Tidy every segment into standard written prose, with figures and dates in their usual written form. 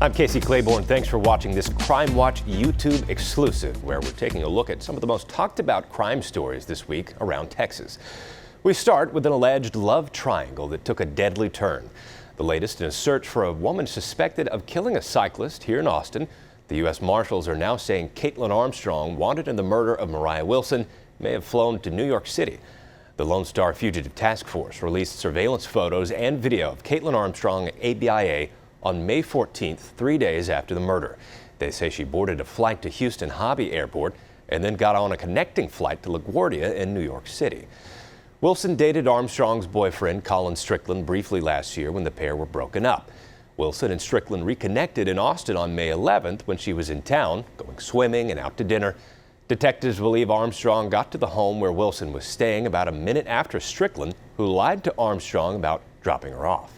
I'm Casey Claiborne. Thanks for watching this CrimeWatch YouTube exclusive, where we're taking a look at some of the most talked about crime stories this week around Texas. We start with an alleged love triangle that took a deadly turn. The latest in a search for a woman suspected of killing a cyclist here in Austin. The U.S. Marshals are now saying Caitlin Armstrong, wanted in the murder of Mariah Wilson, may have flown to New York City. The Lone Star Fugitive Task Force released surveillance photos and video of Caitlin Armstrong at ABIA on May 14th, 3 days after the murder. They say she boarded a flight to Houston Hobby Airport and then got on a connecting flight to LaGuardia in New York City. Wilson dated Armstrong's boyfriend, Colin Strickland, briefly last year when the pair were broken up. Wilson and Strickland reconnected in Austin on May 11th when she was in town, going swimming and out to dinner. Detectives believe Armstrong got to the home where Wilson was staying about a minute after Strickland, who lied to Armstrong about dropping her off.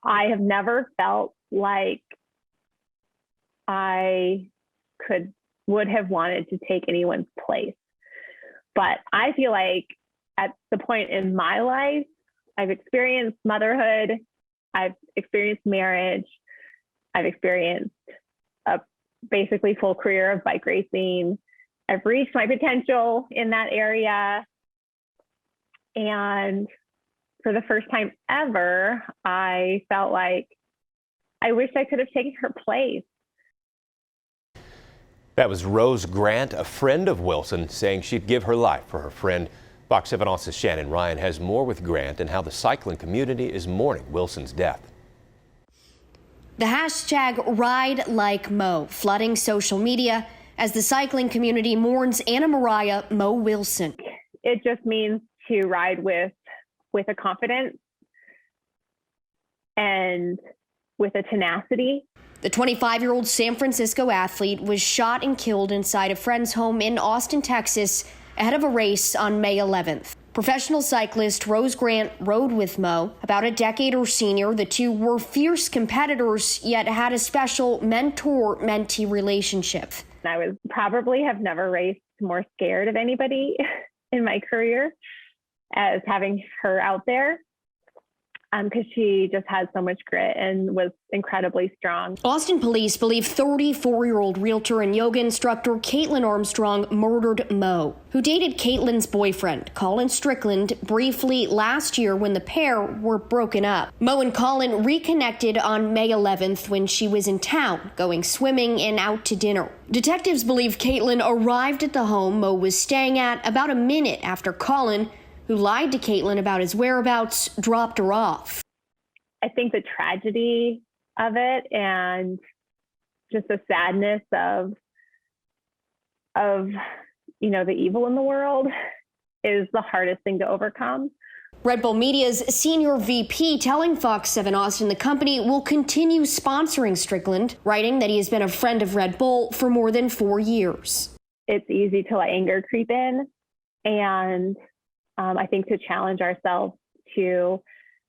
I have never felt like I would have wanted to take anyone's place. But I feel like at the point in my life, I've experienced motherhood, I've experienced marriage, I've experienced a basically full career of bike racing. I've reached my potential in that area. And for the first time ever, I felt like I wish I could have taken her place. That was Rose Grant, a friend of Wilson, saying she'd give her life for her friend. Fox 7 Austin's Shannon Ryan has more with Grant and how the cycling community is mourning Wilson's death. The hashtag #RideLikeMo flooding social media as the cycling community mourns Anna Mariah Mo Wilson. It just means to ride with a confidence and with a tenacity. The 25-year-old San Francisco athlete was shot and killed inside a friend's home in Austin, Texas, ahead of a race on May 11th. Professional cyclist Rose Grant rode with Mo, about a decade her senior. The two were fierce competitors, yet had a special mentor-mentee relationship. I would probably have never raced more scared of anybody in my career as having her out there, because she just had so much grit and was incredibly strong. Austin police believe 34-year-old realtor and yoga instructor Caitlin Armstrong murdered Mo, who dated Caitlin's boyfriend, Colin Strickland, briefly last year when the pair were broken up. Mo and Colin reconnected on May 11th when she was in town, going swimming and out to dinner. Detectives believe Caitlin arrived at the home Mo was staying at about a minute after Colin, who lied to Caitlin about his whereabouts, dropped her off. I think the tragedy of it and just the sadness of the evil in the world is the hardest thing to overcome. Red Bull Media's senior VP telling Fox 7 Austin the company will continue sponsoring Strickland, writing that he has been a friend of Red Bull for more than 4 years. It's easy to let anger creep in, and I think to challenge ourselves to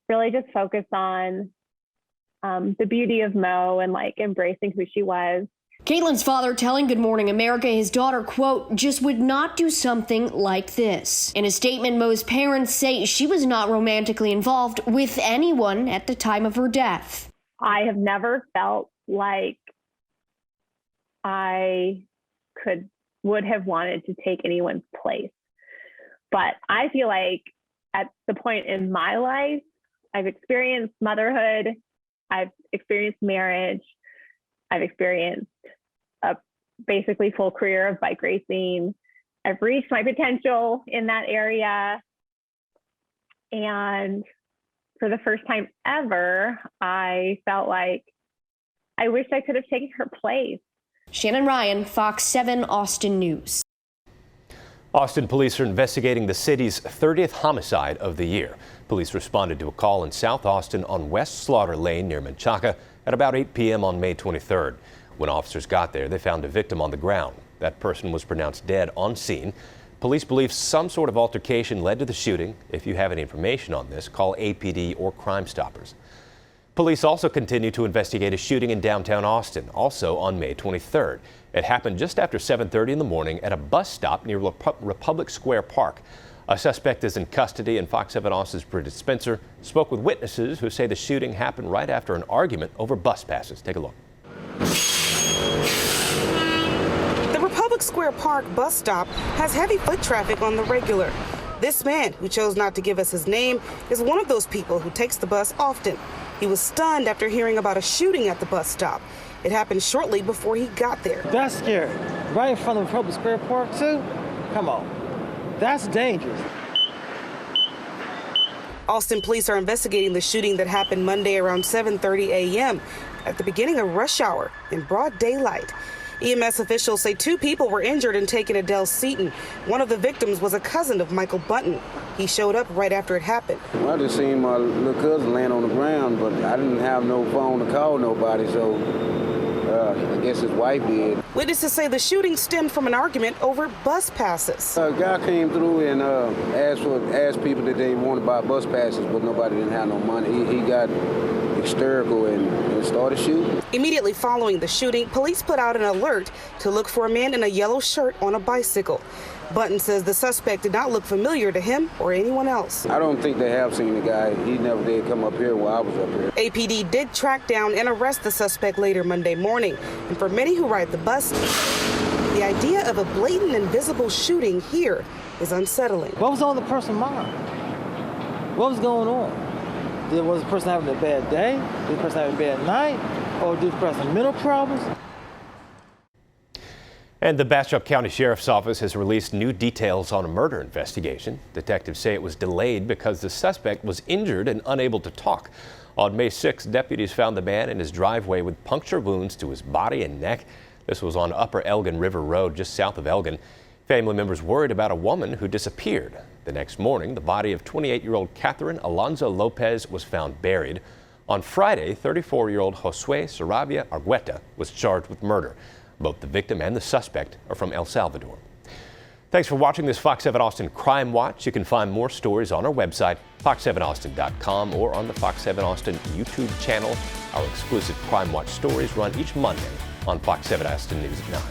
really just focus on the beauty of Mo and embracing who she was. Caitlin's father telling Good Morning America his daughter, quote, just would not do something like this. In a statement, Mo's parents say she was not romantically involved with anyone at the time of her death. I have never felt like I would have wanted to take anyone's place. But I feel like at the point in my life, I've experienced motherhood, I've experienced marriage, I've experienced a basically full career of bike racing. I've reached my potential in that area. And for the first time ever, I felt like I wish I could have taken her place. Shannon Ryan, Fox 7 Austin News. Austin police are investigating the city's 30th homicide of the year. Police responded to a call in South Austin on West Slaughter Lane near Menchaca at about 8 p.m. on May 23rd. When officers got there, they found a victim on the ground. That person was pronounced dead on scene. Police believe some sort of altercation led to the shooting. If you have any information on this, call APD or Crime Stoppers. Police also continue to investigate a shooting in downtown Austin, also on May 23rd. It happened just after 7:30 in the morning at a bus stop near Republic Square Park. A suspect is in custody, and Fox 7 Austin's Bridget Spencer spoke with witnesses who say the shooting happened right after an argument over bus passes. Take a look. The Republic Square Park bus stop has heavy foot traffic on the regular. This man, who chose not to give us his name, is one of those people who takes the bus often. He was stunned after hearing about a shooting at the bus stop. It happened shortly before he got there. That's scary. Right in front of Republic Square Park, too? Come on. That's dangerous. Austin police are investigating the shooting that happened Monday around 7:30 a.m. at the beginning of rush hour in broad daylight. EMS officials say 2 people were injured and taken to Del Seaton. One of the victims was a cousin of Michael Bunton. He showed up right after it happened. Well, I just seen my little cousin laying on the ground, but I didn't have no phone to call nobody, so I guess his wife did. Witnesses say the shooting stemmed from an argument over bus passes. A guy came through and asked people that they wanted to buy bus passes, but nobody didn't have no money. He got hysterical and started shooting. Immediately following the shooting, police put out an alert to look for a man in a yellow shirt on a bicycle. Bunton says the suspect did not look familiar to him or anyone else. I don't think they have seen the guy. He never did come up here while I was up here. APD did track down and arrest the suspect later Monday morning. And for many who ride the bus, the idea of a blatant and visible shooting here is unsettling. What was on the person's mind? What was going on? Was the person having a bad day? Did the person having a bad night? Or did the person have mental problems? And the Bastrop County Sheriff's Office has released new details on a murder investigation. Detectives say it was delayed because the suspect was injured and unable to talk. On May 6, deputies found the man in his driveway with puncture wounds to his body and neck. This was on Upper Elgin River Road, just south of Elgin. Family members worried about a woman who disappeared. The next morning, the body of 28-year-old Catherine Alonzo Lopez was found buried. On Friday, 34-year-old Josue Sarabia Argueta was charged with murder. Both the victim and the suspect are from El Salvador. Thanks for watching this Fox 7 Austin Crime Watch. You can find more stories on our website, fox7austin.com, or on the Fox 7 Austin YouTube channel. Our exclusive Crime Watch stories run each Monday on Fox 7 Austin News at 9.